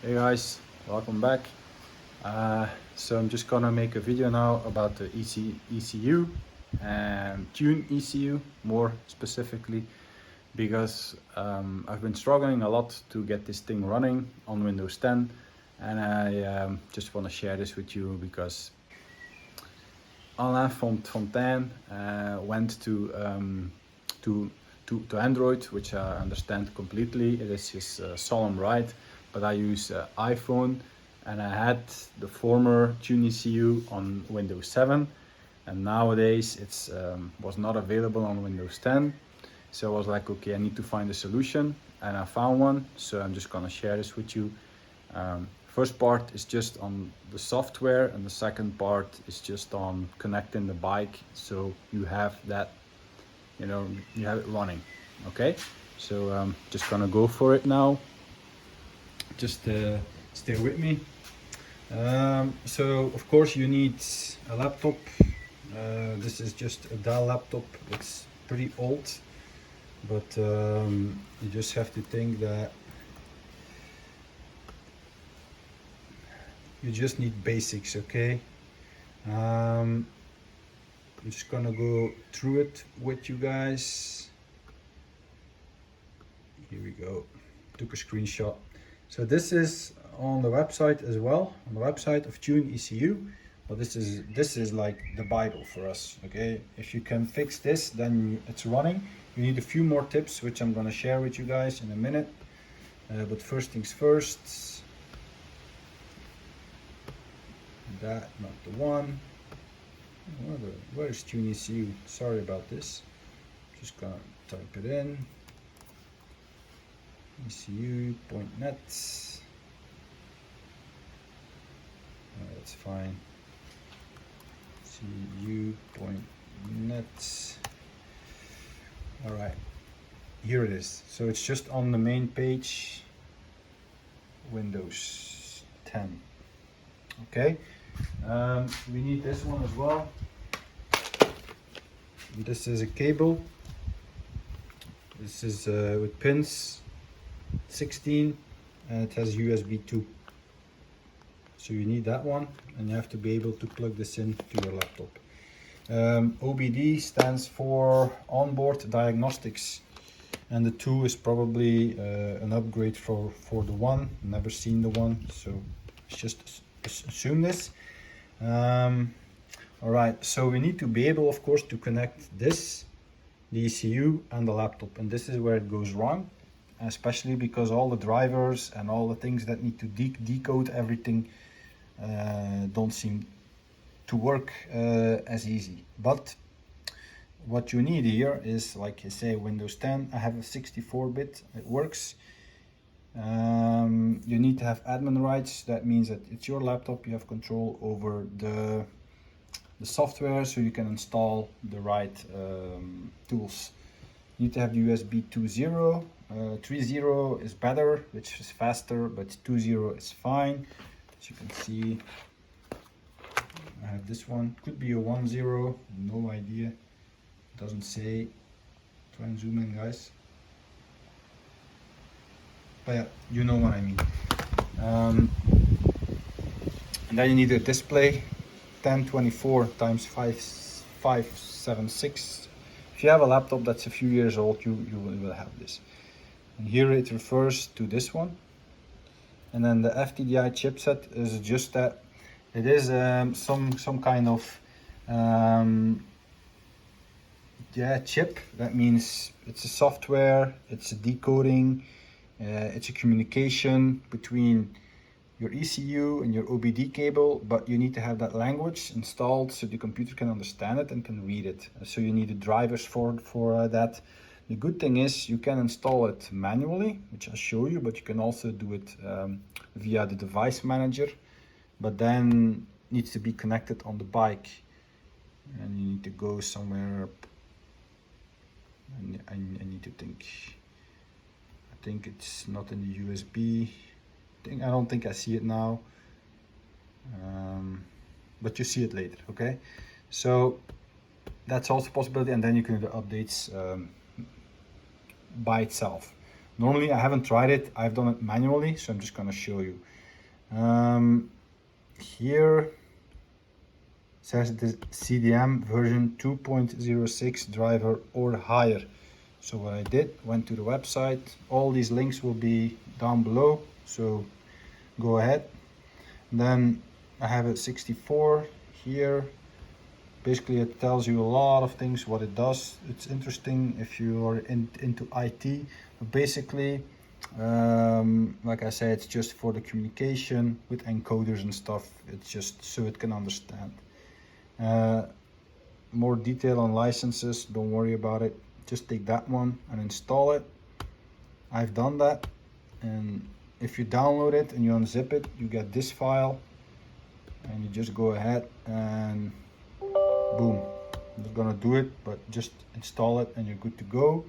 Hey guys, welcome back. So I'm just gonna make a video now about the ECU and Tune ECU more specifically because I've been struggling a lot to get this thing running on Windows 10, and I just want to share this with you because Alain Fontaine went to Android, which I understand completely. It is his solemn right, but I use iPhone, and I had the former Tune ECU on Windows 7, and nowadays it's was not available on Windows 10. So I was like, okay, I need to find a solution, and I found one. So I'm just gonna share this with you. First part is just on the software, and the second part is just on connecting the bike, so you have that, you have it running. Okay, so just gonna go for it now. Just stay with me. So of course you need a laptop. This is just a Dell laptop. It's pretty old, but you just have to think that you just need basics. Okay, I'm just gonna go through it with you guys. Here we go. Took a screenshot. So this is on the website as well, on the website of Tune ECU. But this is like the Bible for us. Okay, if you can fix this, then it's running. You need a few more tips, which I'm gonna share with you guys in a minute. But first things first. That, not the one. Where's Tune ECU? Sorry about this. Just gonna type it in. ECU.net. That's fine. ECU.net. All right, here it is. So it's just on the main page, Windows 10. Okay, we need this one as well. This is a cable. This is with pins 16, and it has USB 2. So you need that one, and you have to be able to plug this in to your laptop. OBD stands for onboard diagnostics, and the 2 is probably an upgrade for the 1. Never seen the 1, so let's just assume this. All right, so we need to be able, of course, to connect this, the ECU, and the laptop, and this is where it goes wrong, especially because all the drivers and all the things that need to decode everything don't seem to work as easy. But what you need here is, like I say, Windows 10. I have a 64-bit, it works. You need to have admin rights. That means that it's your laptop, you have control over the software, so you can install the right tools. You need to have USB 2.0. 3.0 is better, which is faster, but 2.0 is fine. As you can see, I have this one. Could be a 1.0, no idea. Doesn't say. Try and zoom in, guys. But yeah, you know what I mean. And then you need a display, 1024 times 576. If you have a laptop that's a few years old, you will have this. And here it refers to this one. And then the FTDI chipset is just that. It is some kind of chip. That means it's a software, it's a decoding, it's a communication between your ECU and your OBD cable, but you need to have that language installed so the computer can understand it and can read it. So you need the drivers for that. The good thing is you can install it manually, which I'll show you, but you can also do it via the device manager, but then it needs to be connected on the bike, and you need to go somewhere. I need to think. I think it's not in the USB. I don't think I see it now, but you see it later. Okay, so that's also a possibility, and then you can do updates by itself. Normally I haven't tried it, I've done it manually, so I'm just gonna show you. Here says the CDM version 2.06 driver or higher. So what I did, went to the website, all these links will be down below, so go ahead. Then I have it 64 here. Basically it tells you a lot of things what it does. It's interesting if you are into IT, but basically like I said, it's just for the communication with encoders and stuff. It's just so it can understand. More detail on licenses, don't worry about it. Just take that one and install it. I've done that, and if you download it and you unzip it, you get this file, and you just go ahead and boom. I'm not gonna do it, but just install it and you're good to go.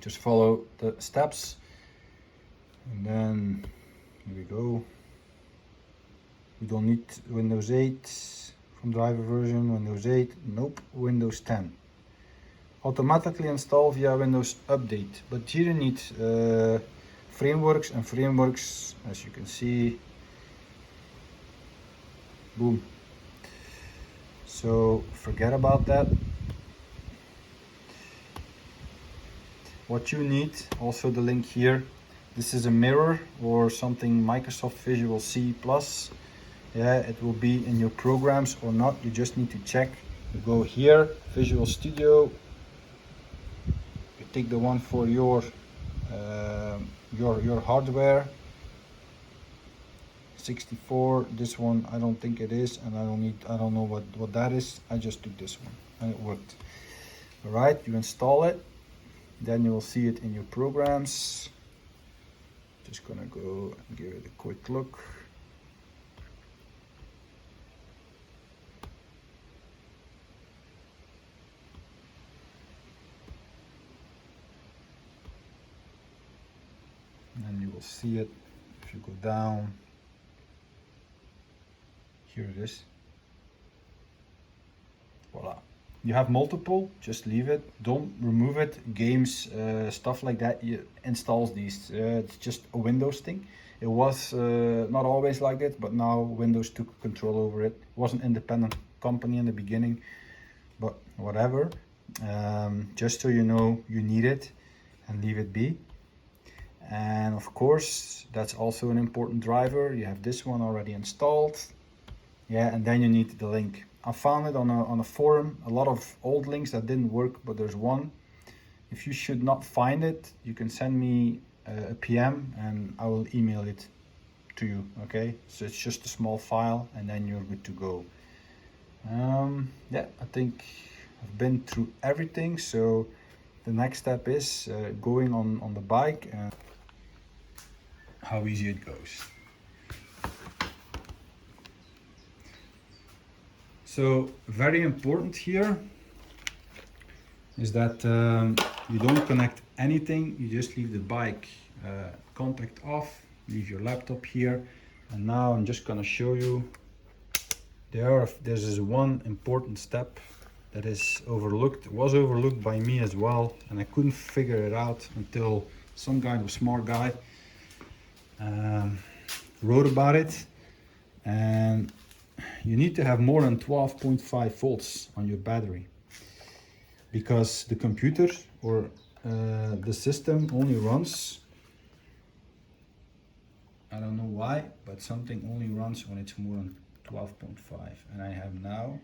Just follow the steps, and then here we go. We don't need Windows 8 from driver version, Windows 8, nope, Windows 10. Automatically install via Windows Update, but here you need frameworks, and frameworks, as you can see, boom. So forget about that. What you need, also the link here, this is a mirror or something Microsoft Visual C+. Yeah, it will be in your programs or not, you just need to check. You go here, Visual Studio, you take the one for your hardware. 64, this one I don't think it is, and I don't know what that is. I just took this one and it worked. All right, you install it, then you will see it in your programs. Just gonna go and give it a quick look. And you will see it if you go down. Here it is. Voila. You have multiple, just leave it, don't remove it. Games, stuff like that, you installs these. It's just a Windows thing. It was not always like that, but now Windows took control over it. It was an independent company in the beginning, but whatever. Just so you know, you need it, and leave it be. And of course, that's also an important driver. You have this one already installed. Yeah, and then you need the link. I found it on a forum, a lot of old links that didn't work, but there's one. If you should not find it, you can send me a PM and I will email it to you, okay? So it's just a small file and then you're good to go. Yeah, I think I've been through everything. So the next step is going on the bike and how easy it goes. So very important here is that you don't connect anything, you just leave the bike contact off, leave your laptop here, and now I'm just gonna show you there's this one important step that is overlooked. It was overlooked by me as well, and I couldn't figure it out until some guy, a smart guy, wrote about it. And you need to have more than 12.5 volts on your battery, because the computer or the system only runs, I don't know why, but something only runs when it's more than 12.5. And I have now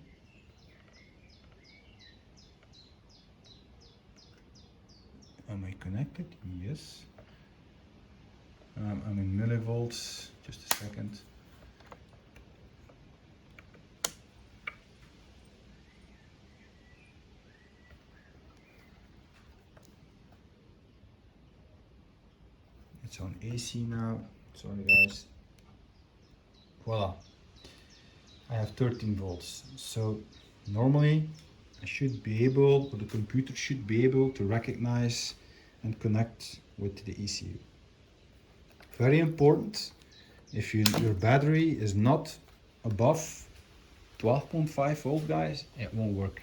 am I connected? Yes. I'm in millivolts. Just a second. It's on AC now. Sorry guys. Voila. I have 13 volts. So normally I should be able, or the computer should be able to recognize and connect with the ECU. Very important, if your battery is not above 12.5 volt guys, it won't work.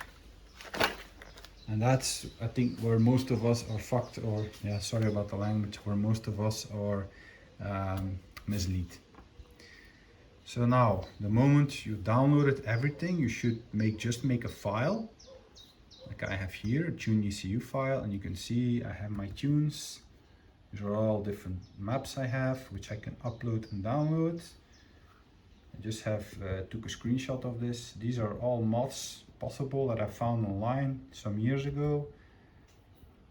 And that's, I think, where most of us are fucked, or yeah, sorry about the language, where most of us are mislead. So now, the moment you downloaded everything, you should just make a file, like I have here, a Tune ECU file, and you can see I have my tunes. These are all different maps I have, which I can upload and download. I just have took a screenshot of this. These are all mods possible that I found online some years ago.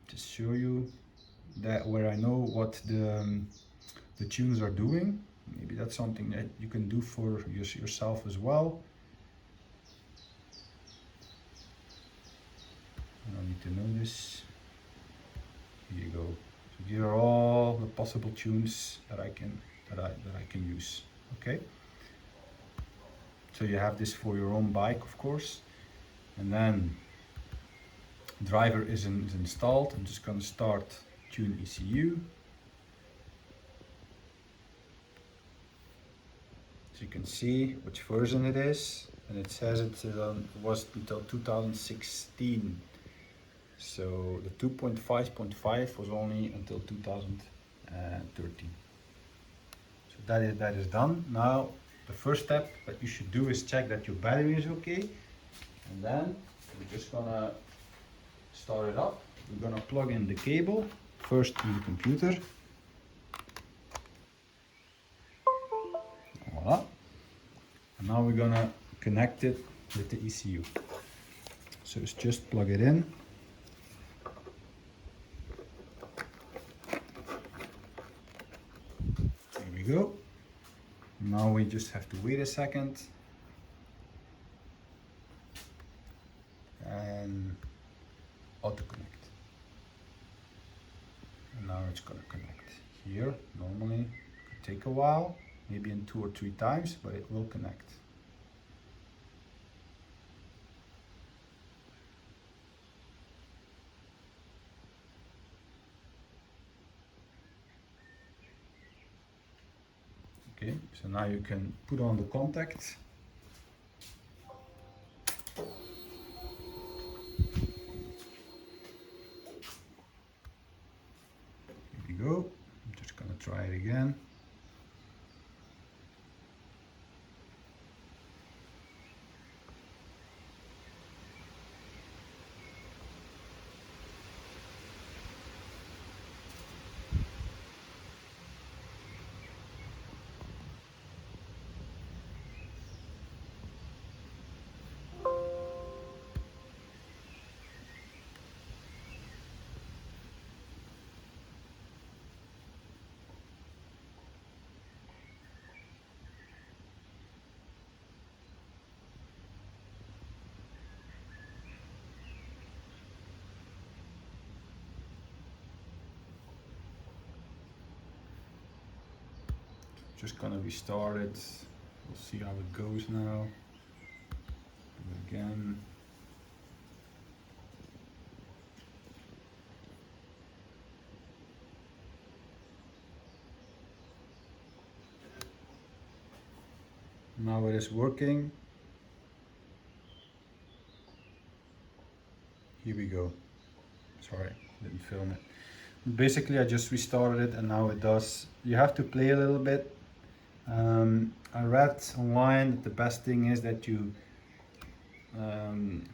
Just show you that where I know what the tunes are doing. Maybe that's something that you can do for yourself as well. I don't need to know this. Here you go. So these are all the possible tunes that I can use. Okay. So you have this for your own bike, of course, and then driver is installed. I'm just going to start Tune ECU. So you can see which version it is, and it says it was until 2016. So the 2.5.5 was only until 2013. So that is done. Now the first step that you should do is check that your battery is okay, and then we're just gonna start it up. We're gonna plug in the cable first in the computer. Voila. And now we're gonna connect it with the ECU. So it's just plug it in. There we go. Now we just have to wait a second and auto connect. And now it's gonna connect. Here, normally it could take a while, maybe in 2 or 3 times, but it will connect. Okay, so now you can put on the contact. Here we go. I'm just gonna try it again. Just gonna restart it. We'll see how it goes now. Do it again. Now it is working. Here we go. Sorry, didn't film it. Basically, I just restarted it and now it does. You have to play a little bit. I read online that the best thing is that you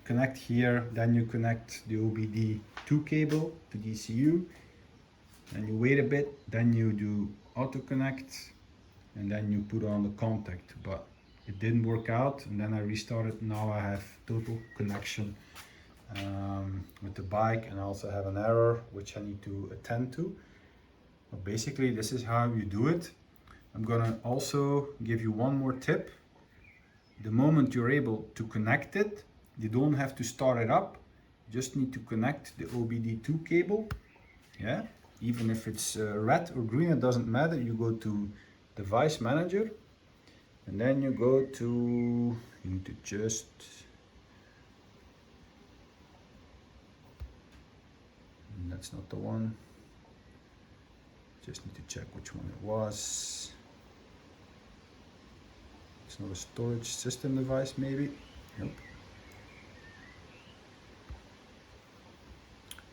connect here, then you connect the OBD2 cable to the ECU, and you wait a bit, then you do auto connect, and then you put on the contact. But it didn't work out, and then I restarted. Now I have total connection with the bike, and I also have an error which I need to attend to. But basically, this is how you do it. I'm gonna also give you one more tip. The moment you're able to connect it, you don't have to start it up. You just need to connect the OBD2 cable. Yeah, even if it's red or green, it doesn't matter. You go to Device Manager, and then you go to, you need to just, that's not the one. Just need to check which one it was. It's not a storage system device, maybe. Nope.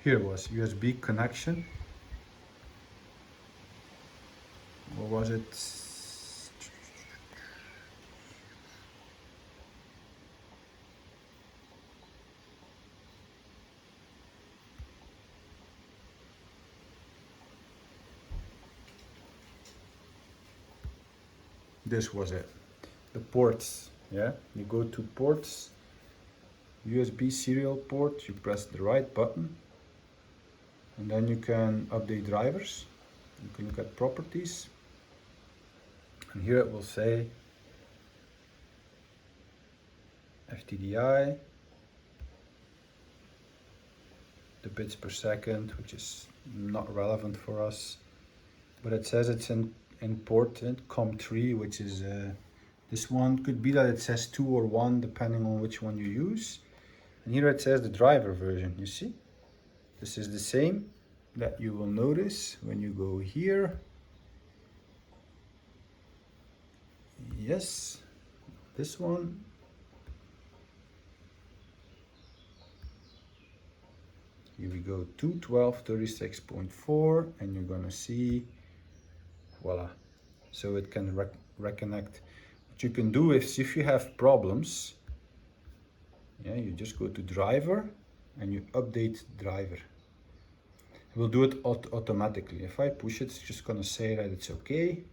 Here was USB connection. What was it? This was it. The ports, yeah? You go to ports, USB serial port, you press the right button, and then you can update drivers. You can look at properties, and here it will say FTDI, the bits per second, which is not relevant for us, but it says it's in port COM3, which is this one. Could be that it says 2 or 1 depending on which one you use. And here it says the driver version. You see, this is the same that you will notice when you go here. Yes, this one. Here we go, 2.12.36.4, and you're gonna see, voila. So it can reconnect. What you can do is, if you have problems, yeah, you just go to driver and you update driver. It will do it automatically. If I push it, it's just gonna say that it's okay.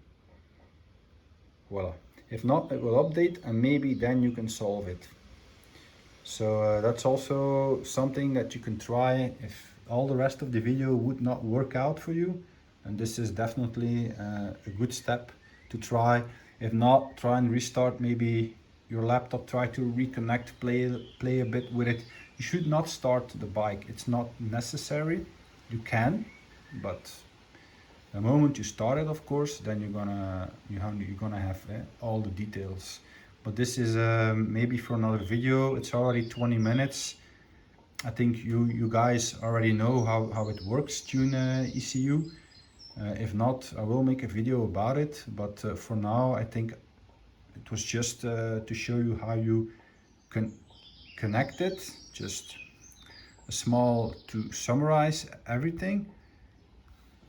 Voila. If not, it will update, and maybe then you can solve it. So that's also something that you can try if all the rest of the video would not work out for you. And this is definitely a good step to try. If not, try and restart maybe your laptop, try to reconnect, play a bit with it. You should not start the bike. It's not necessary. You can, but the moment you start it, of course, then you're gonna have all the details. But this is maybe for another video. It's already 20 minutes. I think you guys already know how it works, Tune ECU. If not, I will make a video about it. But for now, I think it was just to show you how you can connect it. Just a small to summarize everything.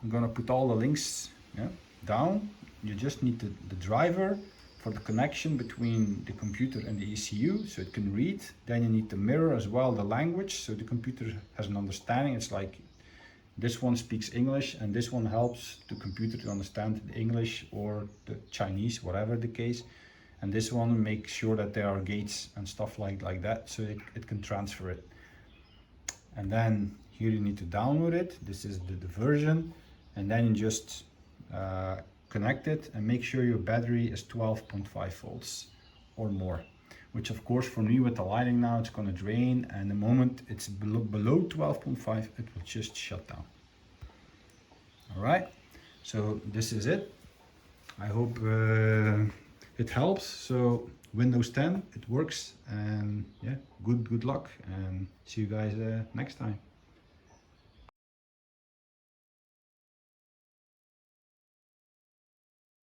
I'm gonna put all the links down. You just need the driver for the connection between the computer and the ECU, so it can read. Then you need the mirror as well, the language, so the computer has an understanding. It's like this one speaks English and this one helps the computer to understand the English or the Chinese, whatever the case. And this one makes sure that there are gates and stuff like that, so it can transfer it. And then here you need to download it. This is the version, and then you just connect it and make sure your battery is 12.5 volts or more, which of course for me with the lighting now, it's going to drain, and the moment it's below 12.5, it will just shut down. All right, so this is it. I hope it helps. So Windows 10, it works, and yeah, good luck, and see you guys next time.